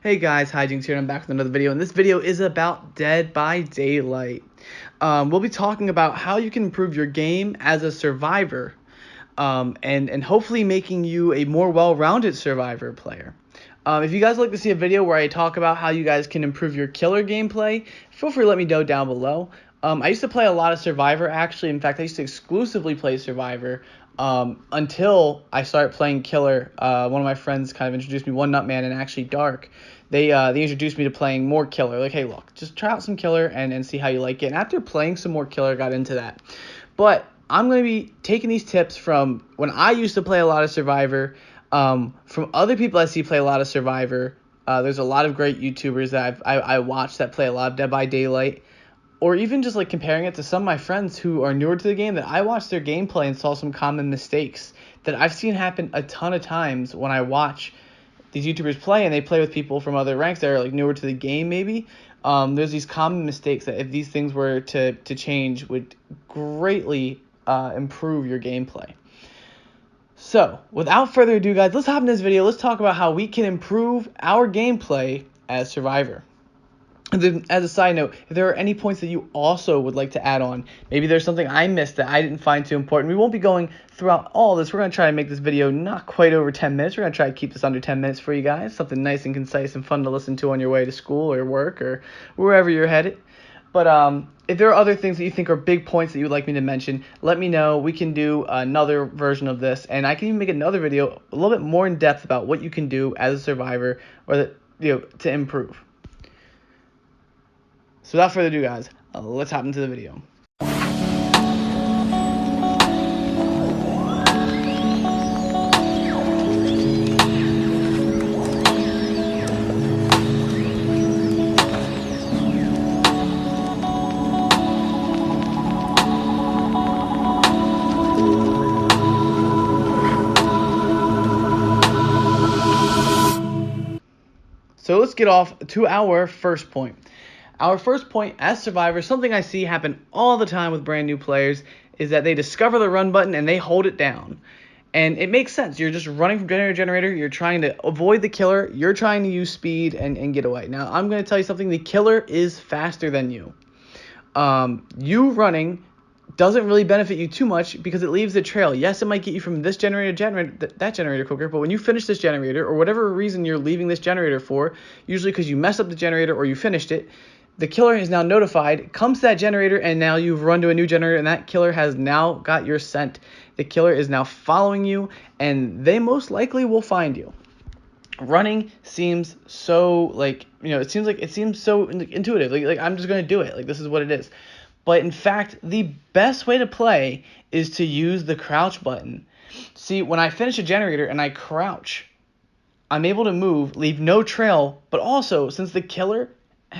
Hey guys, Hijinx here, and I'm back with another video, and this video is about Dead by Daylight. We'll be talking about how you can improve your game as a survivor, and hopefully making you a more well-rounded survivor player. If you guys would like to see a video where I talk about how you guys can improve your killer gameplay, feel free to let me know down below. I used to play a lot of Survivor, actually. In fact, I used to exclusively play Survivor until I started playing Killer. One of my friends kind of introduced me, One Nutman and actually Dark. They introduced me to playing more Killer. Like, hey, look, just try out some Killer and see how you like it. And after playing some more Killer, I got into that. But I'm going to be taking these tips from when I used to play a lot of Survivor, from other people I see play a lot of Survivor. There's a lot of great YouTubers that I watch that play a lot of Dead by Daylight, or even just like comparing it to some of my friends who are newer to the game that I watched their gameplay and saw some common mistakes that I've seen happen a ton of times when I watch these YouTubers play and they play with people from other ranks that are like newer to the game maybe. There's these common mistakes that if these things were to change would greatly improve your gameplay. So, without further ado, guys, let's hop in this video. Let's talk about how we can improve our gameplay as Survivor. And then, as a side note, if there are any points that you also would like to add on, maybe there's something I missed that I didn't find too important. We won't be going throughout all this. We're going to try to make this video not quite over 10 minutes. We're going to try to keep this under 10 minutes for you guys. Something nice and concise and fun to listen to on your way to school or work or wherever you're headed. But if there are other things that you think are big points that you would like me to mention, let me know. We can do another version of this, and I can even make another video a little bit more in depth about what you can do as a survivor or to improve. So without further ado, guys, let's hop into the video. So let's get off to our first point. Our first point as survivors, something I see happen all the time with brand new players, is that they discover the run button and they hold it down. And it makes sense. You're just running from generator to generator. You're trying to avoid the killer. You're trying to use speed and get away. Now, I'm going to tell you something. The killer is faster than you. You running doesn't really benefit you too much because it leaves a trail. Yes, it might get you from this generator to that generator quicker, but when you finish this generator, or whatever reason you're leaving this generator for, usually because you messed up the generator or you finished it, the killer is now notified, comes to that generator, and now you've run to a new generator, and that killer has now got your scent. The killer is now following you, and they most likely will find you. Running seems so it seems so intuitive. Like I'm just going to do it. Like this is what it is. But in fact, the best way to play is to use the crouch button. See, when I finish a generator and I crouch, I'm able to move, leave no trail, but also since the killer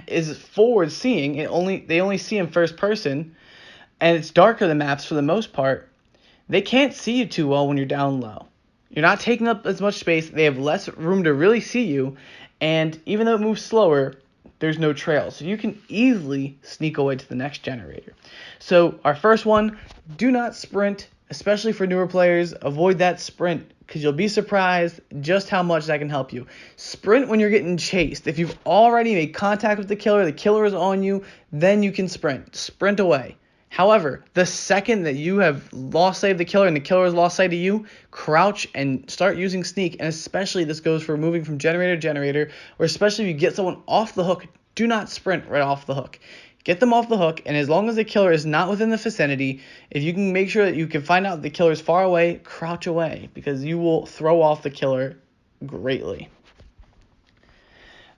is forward seeing, they only see in first person, and it's darker than maps for the most part, they can't see you too well when you're down low. You're not taking up as much space, they have less room to really see you, and even though it moves slower, there's no trail, so you can easily sneak away to the next generator. So our first one, do not sprint, especially for newer players. Avoid that sprint because you'll be surprised just how much that can help you. Sprint when you're getting chased. If you've already made contact with the killer is on you, then you can sprint away. However, the second that you have lost sight of the killer and the killer has lost sight of you, crouch and start using sneak. And especially this goes for moving from generator to generator, or especially if you get someone off the hook, do not sprint right off the hook. Get them off the hook, and as long as the killer is not within the vicinity, if you can make sure that you can find out the killer is far away, crouch away, because you will throw off the killer greatly.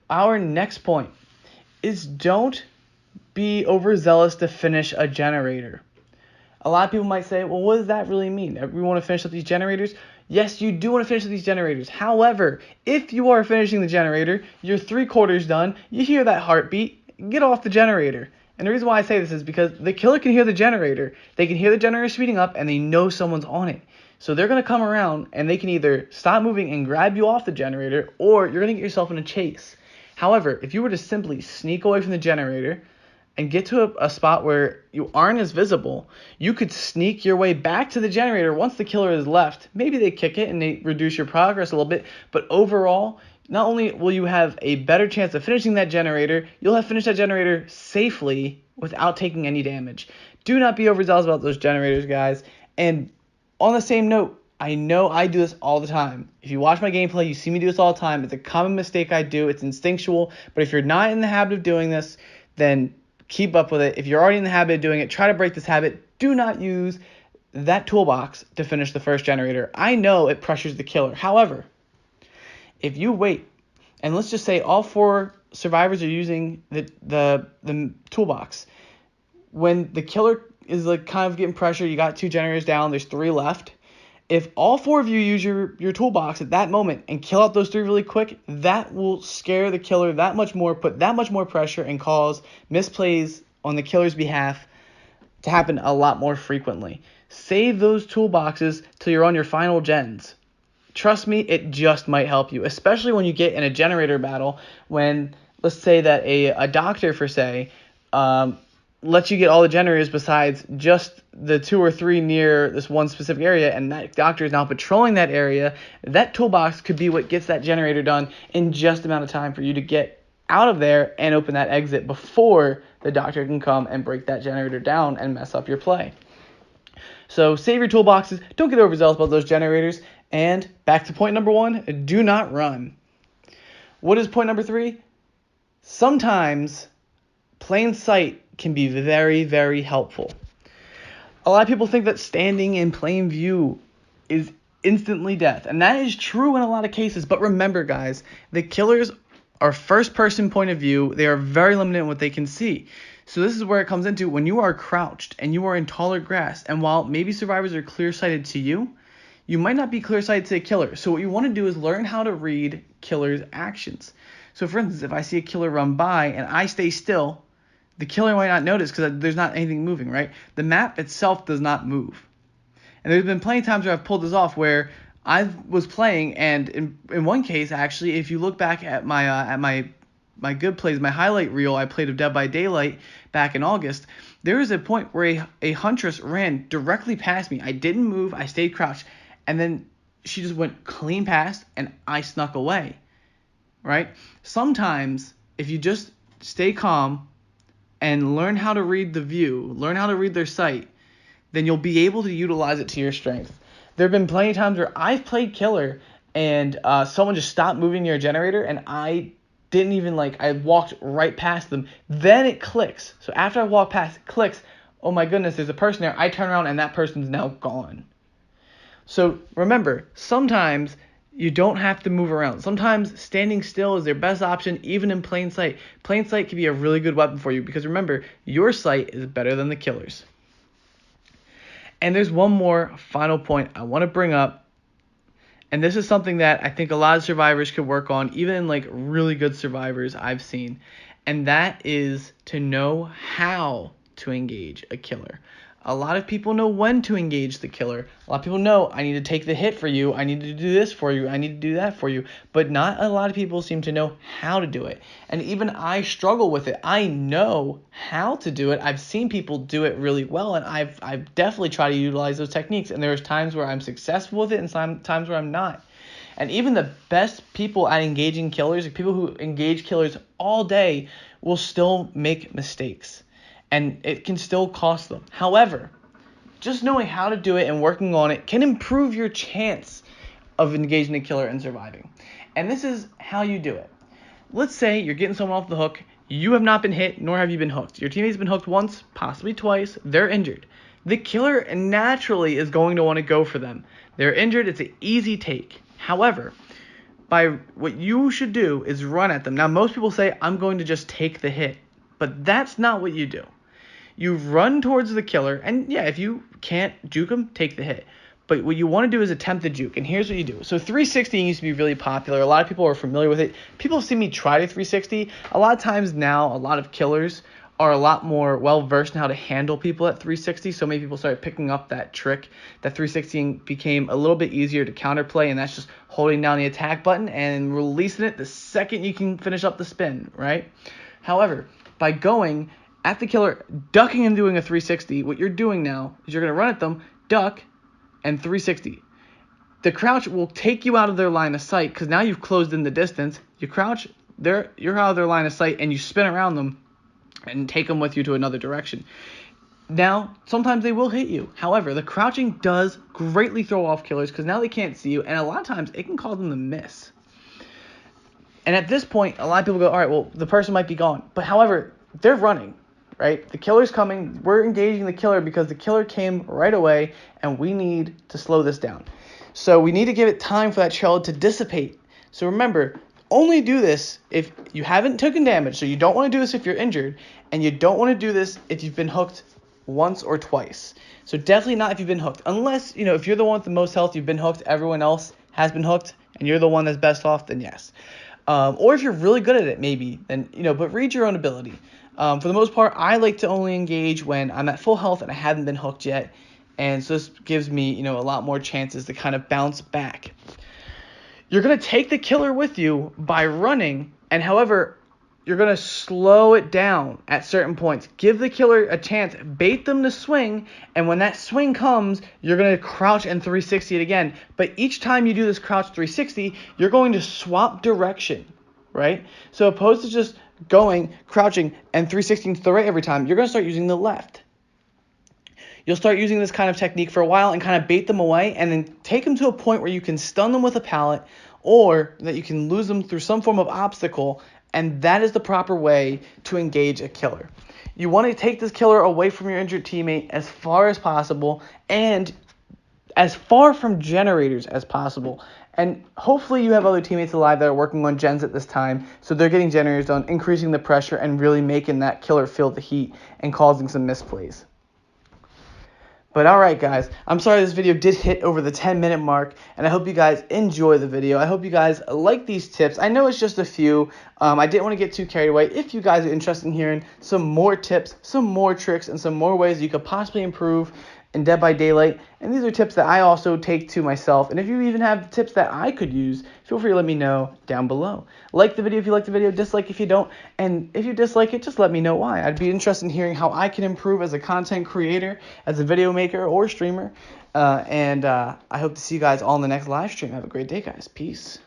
Our next point is don't be overzealous to finish a generator. A lot of people might say, well, what does that really mean? We want to finish up these generators? Yes, you do want to finish up these generators. However, if you are finishing the generator, you're 3/4 done, you hear that heartbeat, get off the generator. And the reason why I say this is because the killer can hear the generator. They can hear the generator speeding up, and they know someone's on it. So they're going to come around, and they can either stop moving and grab you off the generator, or you're going to get yourself in a chase. However, if you were to simply sneak away from the generator and get to a spot where you aren't as visible, you could sneak your way back to the generator once the killer is left. Maybe they kick it and they reduce your progress a little bit, but overall, not only will you have a better chance of finishing that generator, you'll have finished that generator safely without taking any damage. Do not be overzealous about those generators, guys. And on the same note, I know I do this all the time. If you watch my gameplay, you see me do this all the time. It's a common mistake I do. It's instinctual. But if you're not in the habit of doing this, then keep up with it. If you're already in the habit of doing it, try to break this habit. Do not use that toolbox to finish the first generator. I know it pressures the killer. However, if you wait, and let's just say all 4 survivors are using the toolbox, when the killer is like kind of getting pressure, you got 2 generators down, there's 3 left. If all 4 of you use your toolbox at that moment and kill out those 3 really quick, that will scare the killer that much more, put that much more pressure, and cause misplays on the killer's behalf to happen a lot more frequently. Save those toolboxes till you're on your final gens. Trust me, it just might help you, especially when you get in a generator battle when, let's say that a doctor, for say, lets you get all the generators besides just the 2 or 3 near this one specific area, and that doctor is now patrolling that area. That toolbox could be what gets that generator done in just the amount of time for you to get out of there and open that exit before the doctor can come and break that generator down and mess up your play. So save your toolboxes, don't get overzealous about those generators, and back to point number 1, do not run. What is point number 3? Sometimes plain sight can be very, very helpful. A lot of people think that standing in plain view is instantly death, and that is true in a lot of cases, but remember, guys, the killers are first-person point of view. They are very limited in what they can see. So this is where it comes into when you are crouched and you are in taller grass, and while maybe survivors are clear-sighted to you, you might not be clear-sighted to a killer. So what you want to do is learn how to read killers' actions. So for instance, if I see a killer run by and I stay still, the killer might not notice because there's not anything moving, right? The map itself does not move. And there's been plenty of times where I've pulled this off where I was playing, and in one case, actually, if you look back at my good plays, my highlight reel I played of Dead by Daylight back in August, there was a point where a huntress ran directly past me. I didn't move. I stayed crouched. And then she just went clean past, and I snuck away, right? Sometimes, if you just stay calm and learn how to read the view, learn how to read their sight, then you'll be able to utilize it to your strength. There have been plenty of times where I've played killer, and someone just stopped moving near a generator, and I didn't even, I walked right past them. Then it clicks. So after I walk past, it clicks. Oh my goodness, there's a person there. I turn around, and that person's now gone. So remember, sometimes you don't have to move around. Sometimes standing still is their best option, even in plain sight. Plain sight can be a really good weapon for you because remember, your sight is better than the killer's. And there's one more final point I want to bring up. And this is something that I think a lot of survivors could work on, even really good survivors I've seen. And that is to know how to engage a killer. A lot of people know when to engage the killer. A lot of people know, I need to take the hit for you. I need to do this for you. I need to do that for you. But not a lot of people seem to know how to do it. And even I struggle with it. I know how to do it. I've seen people do it really well, and I've definitely tried to utilize those techniques. And there's times where I'm successful with it and some times where I'm not. And even the best people at engaging killers, people who engage killers all day, will still make mistakes. And it can still cost them. However, just knowing how to do it and working on it can improve your chance of engaging a killer and surviving. And this is how you do it. Let's say you're getting someone off the hook. You have not been hit, nor have you been hooked. Your teammate's been hooked once, possibly twice. They're injured. The killer naturally is going to want to go for them. They're injured. It's an easy take. However, what you should do is run at them. Now, most people say, I'm going to just take the hit. But that's not what you do. You run towards the killer, and yeah, if you can't juke him, take the hit. But what you want to do is attempt the juke, and here's what you do. So 360 used to be really popular. A lot of people are familiar with it. People have seen me try to 360. A lot of times now, a lot of killers are a lot more well-versed in how to handle people at 360, so many people started picking up that trick. That 360 became a little bit easier to counterplay, and that's just holding down the attack button and releasing it the second you can finish up the spin, right? However, by going at the killer, ducking and doing a 360, what you're doing now is you're going to run at them, duck, and 360. the crouch will take you out of their line of sight because now you've closed in the distance. You crouch, you're out of their line of sight, and you spin around them and take them with you to another direction. Now, sometimes they will hit you. However, the crouching does greatly throw off killers because now they can't see you, and a lot of times it can cause them to miss. And at this point, a lot of people go, all right, well, the person might be gone. But however, they're running, right? The killer's coming. We're engaging the killer because the killer came right away, and we need to slow this down. So we need to give it time for that trail to dissipate. So remember, only do this if you haven't taken damage. So you don't want to do this if you're injured, and you don't want to do this if you've been hooked once or twice. So definitely not if you've been hooked. Unless, if you're the one with the most health, you've been hooked, everyone else has been hooked, and you're the one that's best off, then yes. Or if you're really good at it, maybe, then, but read your own ability. For the most part, I like to only engage when I'm at full health and I haven't been hooked yet. And so this gives me, a lot more chances to kind of bounce back. You're going to take the killer with you by running, and however, you're going to slow it down at certain points. Give the killer a chance, bait them to swing, and when that swing comes, you're going to crouch and 360 it again. But each time you do this crouch 360, you're going to swap direction, right? So opposed to just going, crouching, and 360 to the right every time, you're going to start using the left. You'll start using this kind of technique for a while and kind of bait them away and then take them to a point where you can stun them with a pallet or that you can lose them through some form of obstacle, and that is the proper way to engage a killer. You want to take this killer away from your injured teammate as far as possible and as far from generators as possible. And hopefully you have other teammates alive that are working on gens at this time, so they're getting generators done, increasing the pressure and really making that killer feel the heat and causing some misplays. But alright guys, I'm sorry this video did hit over the 10-minute mark, and I hope you guys enjoy the video. I hope you guys like these tips. I know it's just a few. I didn't want to get too carried away. If you guys are interested in hearing some more tips, some more tricks, and some more ways you could possibly improve in Dead by Daylight, and these are tips that I also take to myself, and if you even have tips that I could use, feel free to let me know down below. Like the video if you like the video, dislike if you don't, and if you dislike it, just let me know why. I'd be interested in hearing how I can improve as a content creator, as a video maker, or streamer, and I hope to see you guys all in the next live stream. Have a great day, guys. Peace.